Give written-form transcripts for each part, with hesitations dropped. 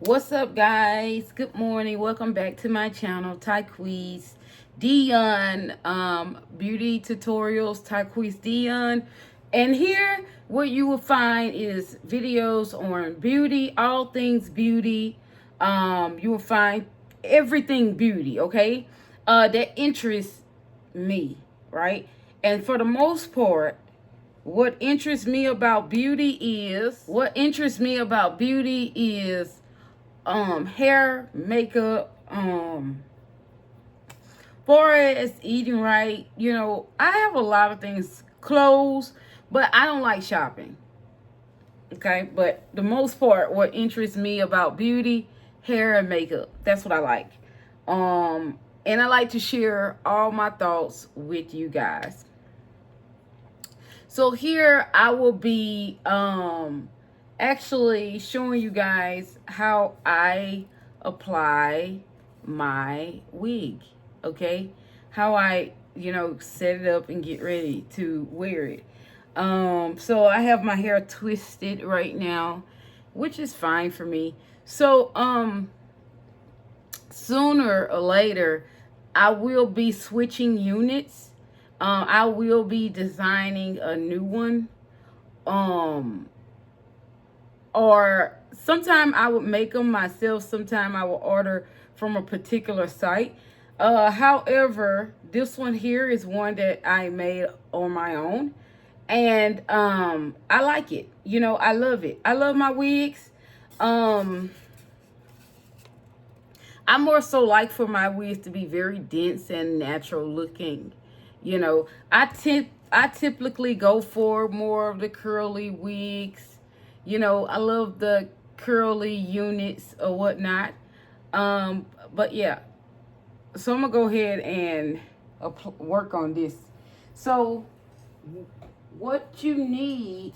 What's up, guys? Good morning. Welcome back to my channel, Tyequiece Beauty Tutorials. Tyequiece Dion. And here, what you will find is videos on beauty, all things beauty. You will find everything beauty, okay? That interests me, right? And for the most part, what interests me about beauty is hair, makeup, far as eating right, I have a lot of things, clothes, but I don't like shopping. Okay, but the most part, what interests me about beauty, hair and makeup, that's what I like. And I like to share all my thoughts with you guys. So here I will be actually showing you guys how I apply my wig, okay? How I, set it up and get ready to wear it. So I have my hair twisted right now, which is fine for me. So sooner or later I will be switching units. I will be designing a new one. Um, or sometime I would make them myself. Sometime I will order from a particular site. However, this one here is one that I made on my own. And I like it. I love it. I love my wigs. Um, I more so like for my wigs to be very dense and natural looking. I typically go for more of the curly wigs. I love the curly units or whatnot. But yeah, so I'm gonna go ahead and work on this. So what you need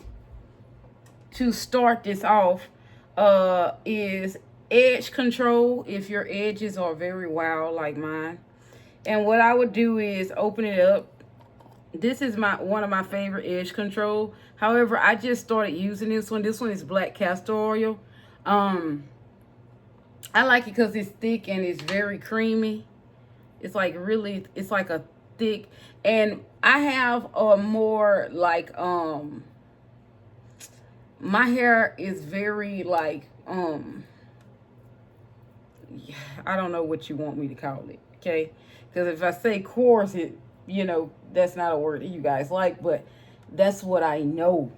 to start this off is edge control if your edges are very wild like mine. And what I would do is open it up. This is one of my favorite edge control. However, I just started using this one. This one is black castor oil. I like it because it's thick and it's very creamy. It's like a thick. And I have a more like my hair is very like I don't know what you want me to call it, okay? Because if I say coarse, that's not a word that you guys like, but that's what I know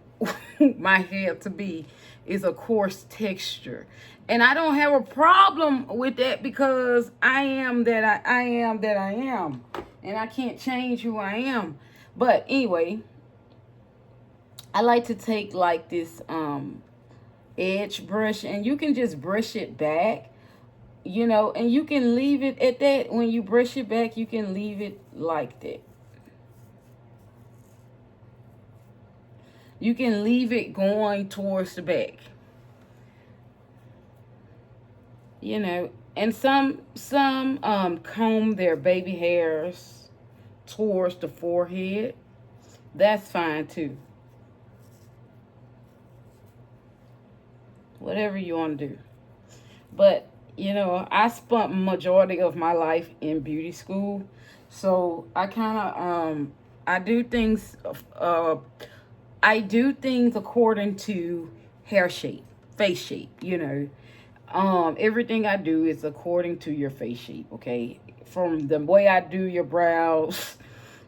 my hair to be, is a coarse texture. And I don't have a problem with that because I am that I am that I am. And I can't change who I am. But anyway, I like to take like this edge brush, and you can just brush it back, and you can leave it at that. When you brush it back, you can leave it like that. You can leave it going towards the back. And some comb their baby hairs towards the forehead. That's fine too. Whatever you want to do. But I spent majority of my life in beauty school, so I kind of I do things according to hair shape, face shape. Everything I do is according to your face shape. Okay, from the way I do your brows,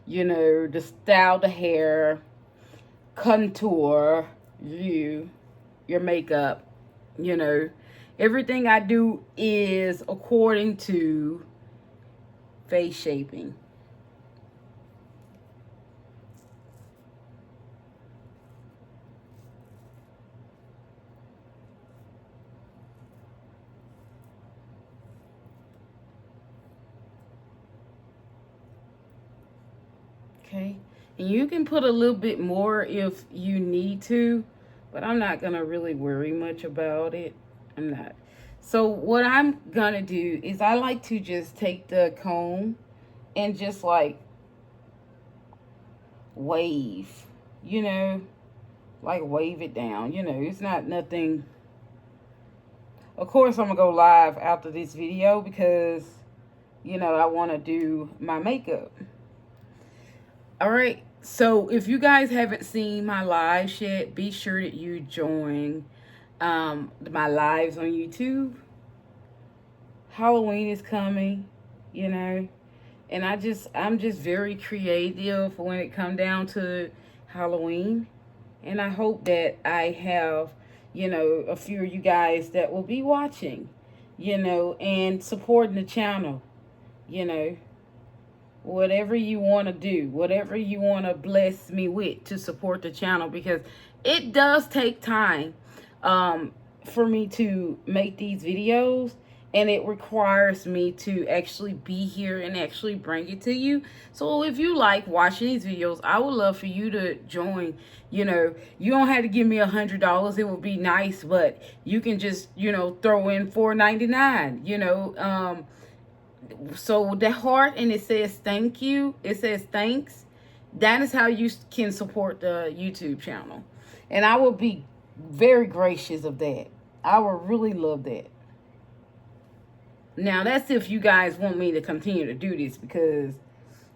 the style, the hair, contour, your makeup, everything I do is according to face shaping. Okay, and you can put a little bit more if you need to, but I'm not gonna really worry much about it. I'm not. So what I'm gonna do is I like to just take the comb and just like wave, you know, like wave it down. It's not nothing. Of course, I'm going to go live after this video because, you know, I want to do my makeup. All right. So if you guys haven't seen my lives yet, be sure that you join my lives on YouTube. Halloween is coming, you know, and I'm just very creative when it comes down to Halloween. And I hope that I have, you know, a few of you guys that will be watching, you know, and supporting the channel, you know. Whatever you want to do, whatever you want to bless me with to support the channel, because it does take time for me to make these videos, and it requires me to actually be here and actually bring it to you. So if you like watching these videos, I would love for you to join. You know, you don't have to give me $100. It would be nice, but you can just, you know, throw in $4.99, you know. So the heart, and it says thank you, it says thanks. That is how you can support the YouTube channel, and I will be very gracious of that. I would really love that. Now that's if you guys want me to continue to do this, because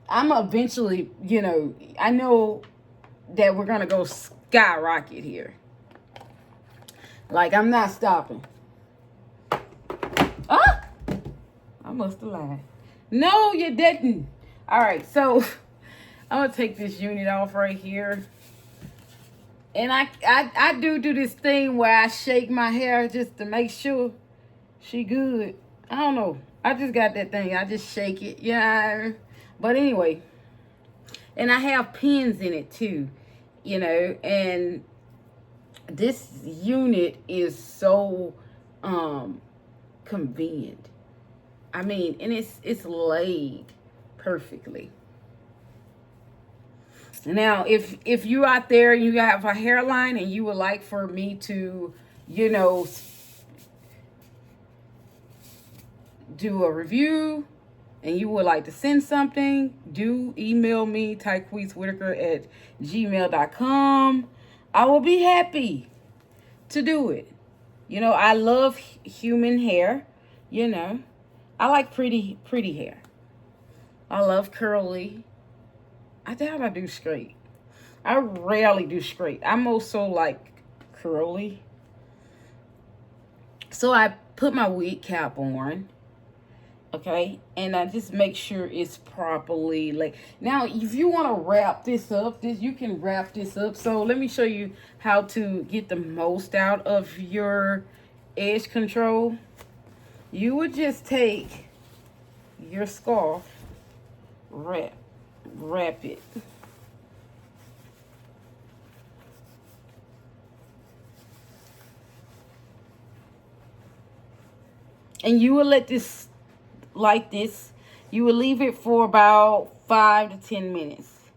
I'm eventually, you know, I know that we're gonna go skyrocket here. Like, I'm not stopping. Ah, I must have lied. No, you didn't. All right, so I'm gonna take this unit off right here, and I do this thing where I shake my hair just to make sure she good. I don't know. I just got that thing. I just shake it. Yeah. But anyway, and I have pins in it too, you know. And this unit is so convenient. I mean, and it's laid perfectly. Now, if you out there and you have a hairline and you would like for me to, you know, do a review, and you would like to send something, do email me, tyequiecewhitaker@gmail.com. I will be happy to do it. You know, I love human hair, you know. I like pretty hair. I love curly. I doubt I do straight. I rarely do straight. I'm also like curly. So I put my wig cap on. Okay, and I just make sure it's properly like. Now, if you want to wrap this up, you can wrap this up. So let me show you how to get the most out of your edge control. You would just take your scarf, wrap it. And you will let this like this. You will leave it for about 5 to 10 minutes.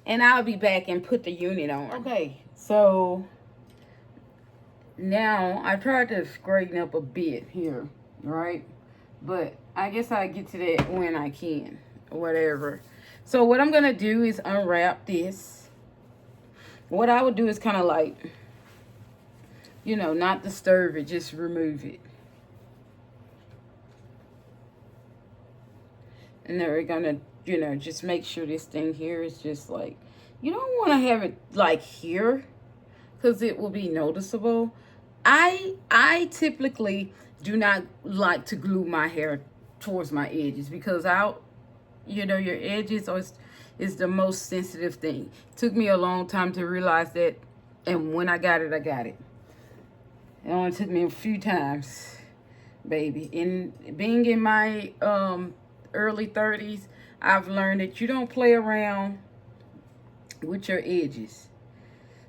And I'll be back and put the unit on. Okay, so now I tried to straighten up a bit here, right? But I guess I'll get to that when I can, or whatever. So what I'm going to do is unwrap this. What I would do is kind of like, you know, not disturb it, just remove it. And then we're going to, you know, just make sure this thing here is just like, you don't want to have it like here, because it will be noticeable. I typically do not like to glue my hair towards my edges, because you know, your edges is the most sensitive thing. It took me a long time to realize that, and when I got it, I got it. It only took me a few times, baby. And being in my early 30s, I've learned that you don't play around with your edges.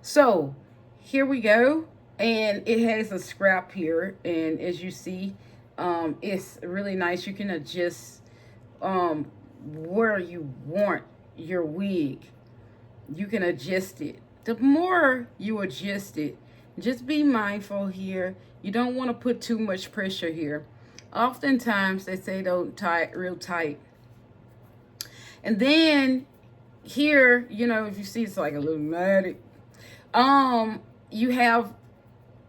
So here we go, and it has a scrap here, and as you see, it's really nice. You can adjust where you want your wig. You can adjust it. The more you adjust it, just be mindful here. You don't want to put too much pressure here. Oftentimes they say don't tie it real tight. And then here, you know, if you see, it's like a little matted. You have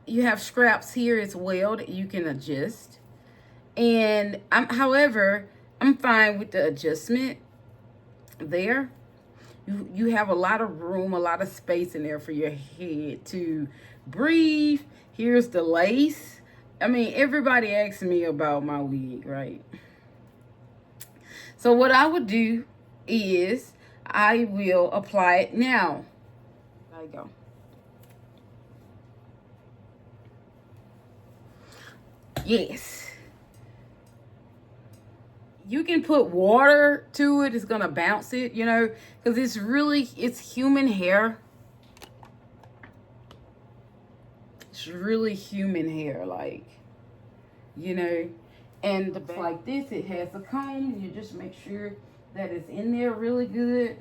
you have scraps here as well that you can adjust. And however, I'm fine with the adjustment there. You have a lot of room, a lot of space in there for your head to breathe. Here's the lace. I mean, everybody asks me about my wig, right? So what I would do is I will apply it now. There you go. Yes. You can put water to it. It's going to bounce it, you know, because it's human hair. It's really human hair, like, you know. And like this, it has a comb. And you just make sure that it's in there really good.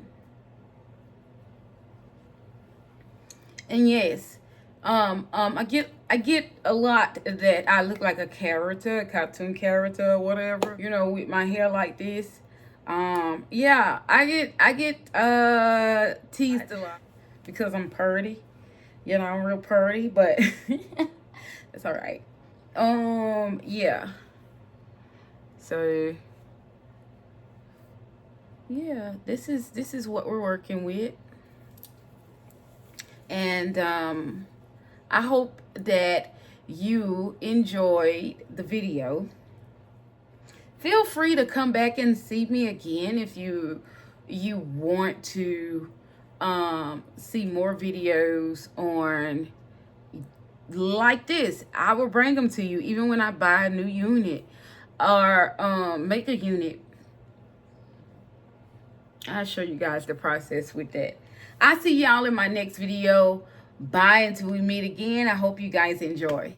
And yes, I get a lot that I look like a character, a cartoon character or whatever, you know, with my hair like this. Yeah, I get teased a lot because I'm purty. You know, I'm real purty, but it's all right. Yeah. So yeah, this is what we're working with. And I hope that you enjoyed the video. Feel free to come back and see me again if you want to see more videos on like this. I will bring them to you even when I buy a new unit or make a unit. I'll show you guys the process with that. I'll see y'all in my next video. Bye until we meet again. I hope you guys enjoy.